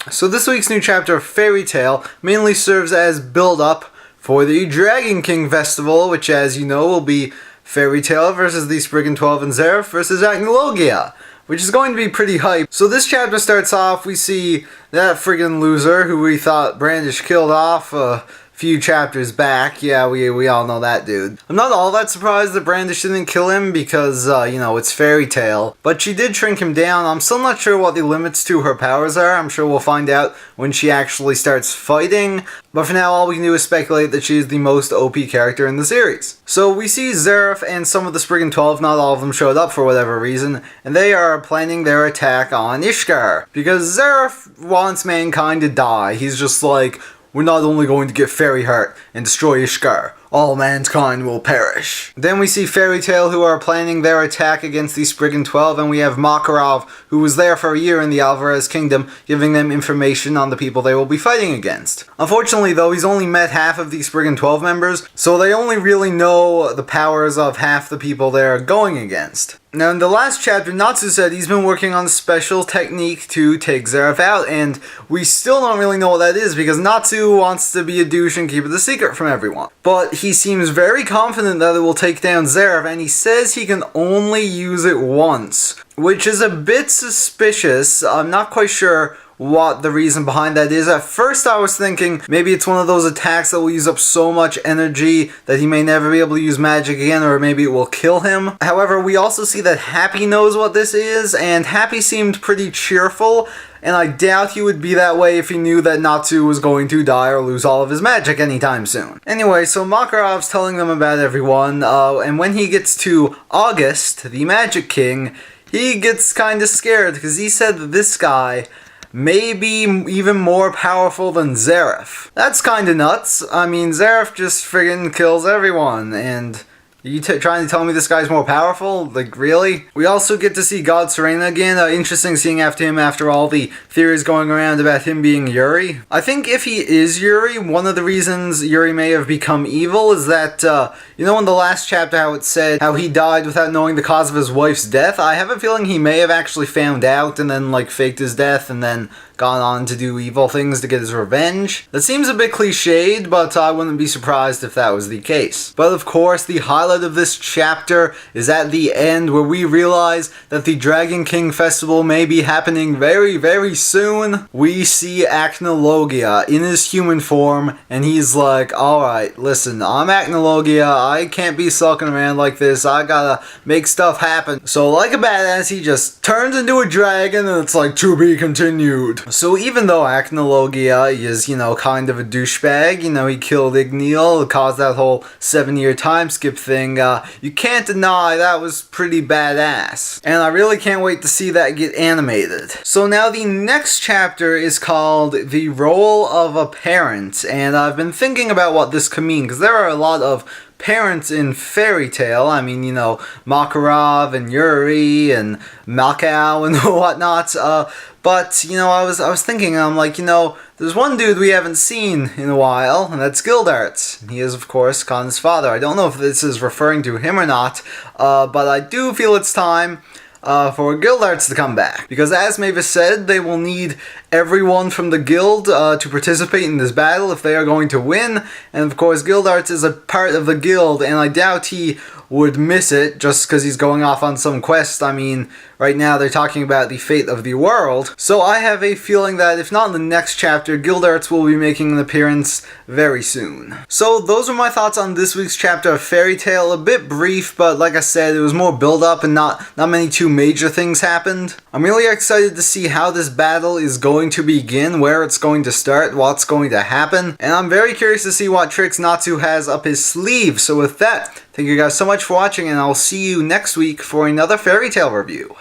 So this week's new chapter of Fairy Tail mainly serves as build-up for the Dragon King Festival, which, as you know, will be Fairy Tail versus the Spriggan 12 and Zeref versus Acnologia, which is going to be pretty hype. So this chapter starts off, we see that friggin' loser who we thought Brandish killed off a few chapters back. Yeah, we all know that dude. I'm not all that surprised that Brandish didn't kill him because, you know, it's Fairy Tail. But she did shrink him down. I'm still not sure what the limits to her powers are. I'm sure we'll find out when she actually starts fighting. But for now, all we can do is speculate that she is the most OP character in the series. So we see Zeref and some of the Spriggan 12, not all of them showed up for whatever reason, and they are planning their attack on Ishgard. Because Zeref wants mankind to die. He's just like, we're not only going to get Fairy Heart and destroy Ishgard, all mankind will perish. Then we see Fairy Tail, who are planning their attack against the Spriggan 12, and we have Makarov, who was there for a year in the Alvarez Kingdom, giving them information on the people they will be fighting against. Unfortunately, though, he's only met half of the Spriggan 12 members, so they only really know the powers of half the people they're going against. Now, in the last chapter, Natsu said he's been working on a special technique to take Zeref out, and we still don't really know what that is, because Natsu wants to be a douche and keep it a secret from everyone. But he seems very confident that it will take down Zeref, and he says he can only use it once, which is a bit suspicious. I'm not quite sure what the reason behind that is. At first I was thinking maybe it's one of those attacks that will use up so much energy that he may never be able to use magic again, or maybe it will kill him. However, we also see that Happy knows what this is, and Happy seemed pretty cheerful, and I doubt he would be that way if he knew that Natsu was going to die or lose all of his magic anytime soon. Anyway, so Makarov's telling them about everyone, and when he gets to August, the Magic King, he gets kinda scared, because he said that this guy may be even more powerful than Zeref. That's kinda nuts. I mean, Zeref just friggin' kills everyone, and you trying to tell me this guy's more powerful? Like, really? We also get to see God Serena again. Interesting seeing after him after all the theories going around about him being Yuri. I think if he is Yuri, one of the reasons Yuri may have become evil is that, you know in the last chapter how it said how he died without knowing the cause of his wife's death? I have a feeling he may have actually found out and then, like, faked his death and then gone on to do evil things to get his revenge. That seems a bit cliched, but I wouldn't be surprised if that was the case. But of course, the highlight of this chapter is at the end, where we realize that the Dragon King Festival may be happening very, very soon. We see Acnologia in his human form, and he's like, alright, listen, I'm Acnologia, I can't be sulking around like this, I gotta make stuff happen. So like a badass, he just turns into a dragon, and it's like, to be continued. So even though Acnologia is, you know, kind of a douchebag, you know, he killed Igneal, caused that whole 7-year time skip thing, you can't deny that was pretty badass. And I really can't wait to see that get animated. So now the next chapter is called The Role of a Parent, and I've been thinking about what this could mean, because there are a lot of parents in Fairy Tail. I mean, you know, Makarov and Yuri and Malkow and whatnot, but, you know, I was thinking, I'm like, you know, there's one dude we haven't seen in a while, and that's Gildarts. He is, of course, Khan's father. I don't know if this is referring to him or not, but I do feel it's time for Gildarts to come back. Because as Mavis said, they will need everyone from the guild to participate in this battle if they are going to win. And of course, Gildarts is a part of the guild, and I doubt he would miss it just because he's going off on some quest. I mean, right now they're talking about the fate of the world. So I have a feeling that if not in the next chapter, Gildarts will be making an appearance very soon. So those are my thoughts on this week's chapter of Fairy Tail. A bit brief, but like I said, it was more build up and not many too major things happened. I'm really excited to see how this battle is going to begin, where it's going to start, what's going to happen, and I'm very curious to see what tricks Natsu has up his sleeve. So with that, thank you guys so much for watching, and I'll see you next week for another Fairy Tail review.